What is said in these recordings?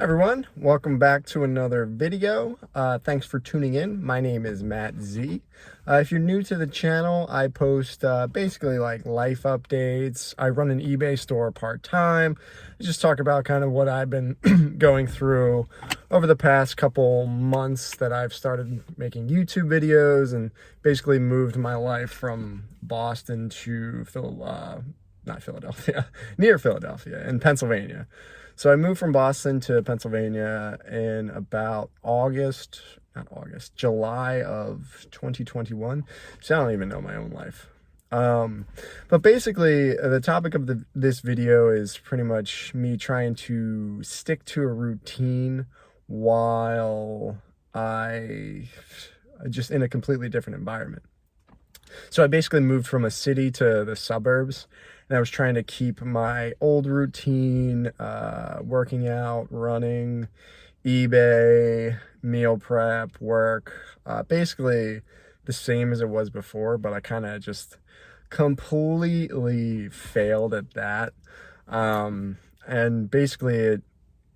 Everyone, welcome back to another video. Thanks for tuning in. My name is Matt Z. If you're new to the channel, I post basically like life updates. I run an eBay store part-time. I just talk about kind of what I've been going through over the past couple months that I've started making YouTube videos and basically moved my life from Boston to not Philadelphia, near Philadelphia in Pennsylvania. So I moved from Boston to Pennsylvania in about July of 2021. So I don't even know my own life. But basically, the topic of this video is pretty much me trying to stick to a routine while I just in a completely different environment. So I basically moved from a city to the suburbs, and I was trying to keep my old routine, working out, running, eBay, meal prep, work, basically the same as it was before, but I kind of just completely failed at that. And basically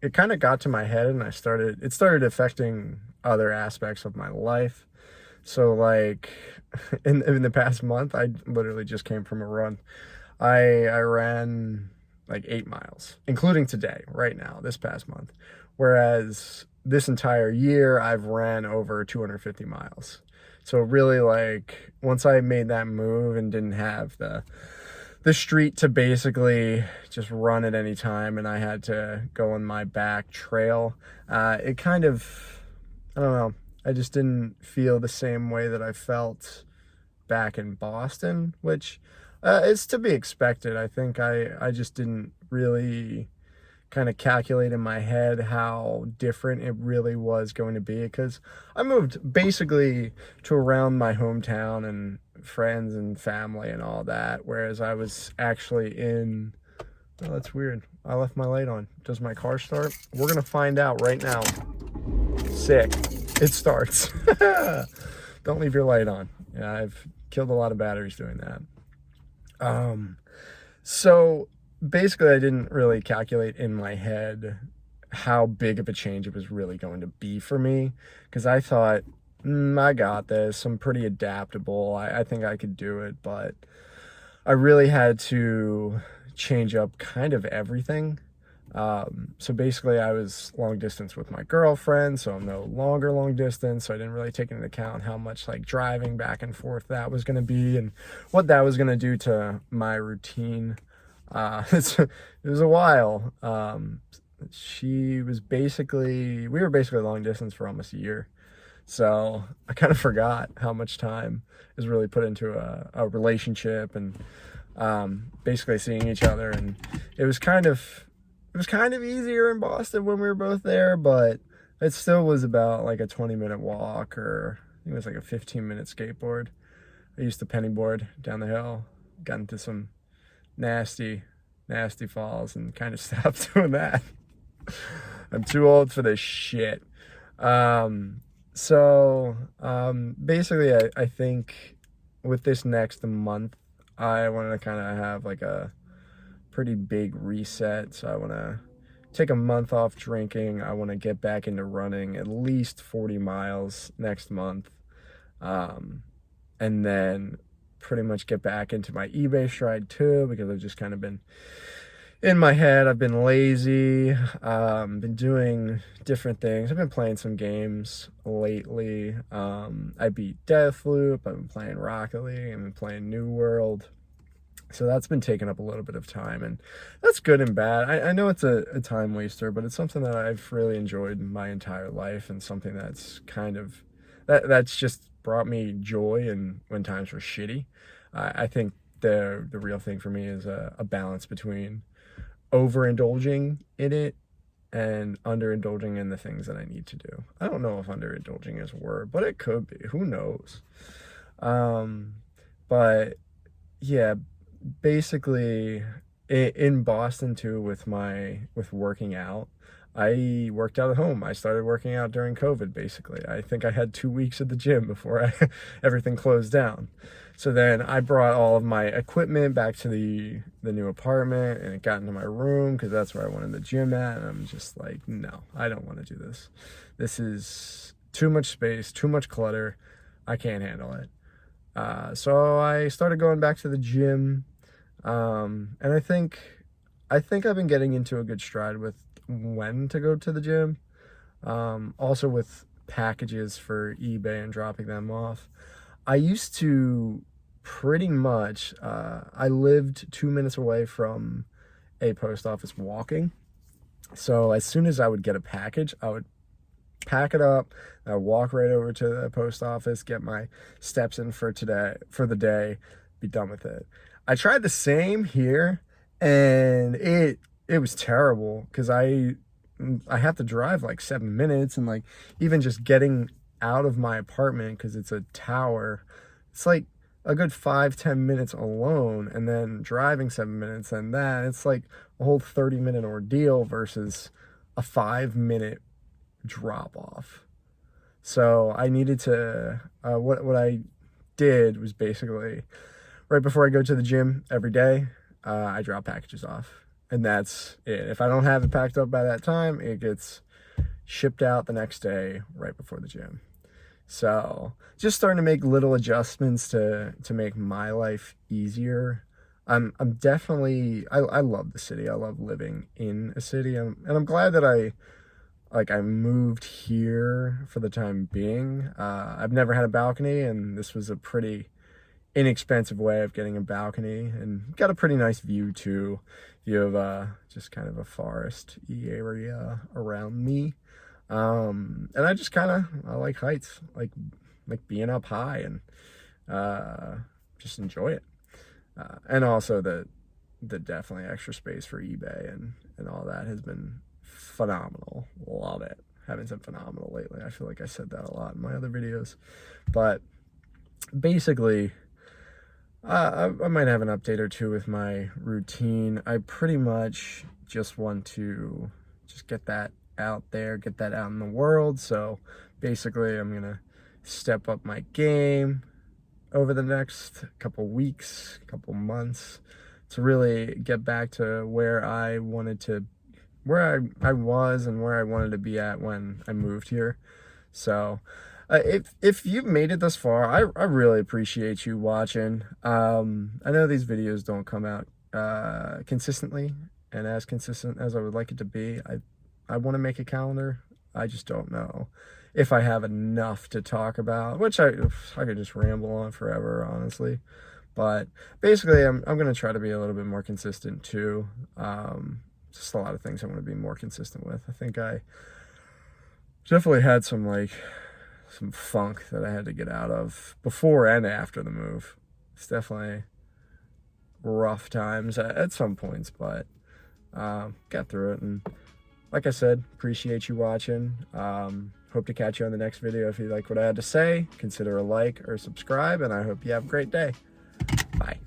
it kind of got to my head, and it started affecting other aspects of my life. So like in the past month, I literally just came from a run. I ran like 8 miles, including today, right now, this past month. Whereas this entire year, I've ran over 250 miles. So really, like, once I made that move and didn't have the street to basically just run at any time, and I had to go on my back trail, it kind of, I don't know, I just didn't feel the same way that I felt back in Boston, which is to be expected. I think I just didn't really kind of calculate in my head how different it really was going to be, because I moved basically to around my hometown and friends and family and all that, whereas I was actually in, oh, that's weird. I left my light on. Does my car start? We're going to find out right now. Sick. It starts. Don't leave your light on. Yeah, I've killed a lot of batteries doing that. So basically I didn't really calculate in my head how big of a change it was really going to be for me, because I thought, I got this. I'm pretty adaptable. I think I could do it, but I really had to change up kind of everything. So basically I was long distance with my girlfriend, so I'm no longer long distance. So I didn't really take into account how much like driving back and forth that was going to be and what that was going to do to my routine. It was a while. We were basically long distance for almost a year. So I kind of forgot how much time is really put into a relationship and, basically seeing each other. And it was kind of easier in Boston when we were both there, but it still was about like a 20-minute walk, or I think it was like a 15-minute skateboard. I used to penny board down the hill, got into some nasty falls, and kind of stopped doing that. I'm too old for this shit. Basically I think with this next month, I want to kind of have like a pretty big reset. So I want to take a month off drinking. I want to get back into running at least 40 miles next month, and then pretty much get back into my eBay stride too, because I've just kind of been in my head. I've been lazy, been doing different things. I've been playing some games lately. I beat Deathloop. I've been playing Rocket League. I've been playing New World. So that's been taking up a little bit of time, and that's good and bad. I know it's a time waster, but it's something that I've really enjoyed my entire life, and something that's kind of, that's just brought me joy and when times were shitty. I think the real thing for me is a balance between overindulging in it and underindulging in the things that I need to do. I don't know if underindulging is a word, but it could be. Who knows? But yeah, basically in Boston too, with working out, I worked out at home. I started working out during COVID, basically. I think I had 2 weeks at the gym before everything closed down. So then I brought all of my equipment back to the new apartment, and it got into my room because that's where I wanted the gym at. And I'm just like, no, I don't want to do this. This is too much space, too much clutter. I can't handle it. So I started going back to the gym. And I think I've been getting into a good stride with when to go to the gym. Also with packages for eBay and dropping them off. I used to pretty much, I lived 2 minutes away from a post office walking. So as soon as I would get a package, I would pack it up, I would walk right over to the post office, get my steps in for the day, be done with it. I tried the same here, and it was terrible because I have to drive like 7 minutes, and like even just getting out of my apartment, because it's a tower, it's like a good 5-10 minutes alone, and then driving 7 minutes, and that it's like a whole 30-minute ordeal versus a 5-minute drop off. So I needed to what I did was basically right before I go to the gym every day, I drop packages off, and that's it. If I don't have it packed up by that time, it gets shipped out the next day right before the gym. So just starting to make little adjustments to make my life easier. I'm definitely, I love the city. I love living in a city, and I'm glad that I moved here for the time being. I've never had a balcony, and this was a pretty inexpensive way of getting a balcony, and got a pretty nice view too. You have just kind of a forest-y area around me. And I just I like heights, like being up high, and just enjoy it. And also the definitely extra space for eBay and all that has been phenomenal. Love it. Haven't said phenomenal lately. I feel like I said that a lot in my other videos. But basically, I might have an update or two with my routine. I pretty much just want to just get that out there, get that out in the world. So basically, I'm gonna step up my game over the next couple weeks, couple months, to really get back to where I was and where I wanted to be at when I moved here. So if you've made it this far, I really appreciate you watching. I know these videos don't come out consistently and as consistent as I would like it to be. I want to make a calendar. I just don't know if I have enough to talk about, which I could just ramble on forever, honestly. But basically, I'm going to try to be a little bit more consistent too. Just a lot of things I want to be more consistent with. I think I definitely had some funk that I had to get out of before and after the move. It's definitely rough times at some points, but got through it. And like I said, appreciate you watching. Hope to catch you on the next video. If you like what I had to say, consider a like or subscribe, and I hope you have a great day. Bye.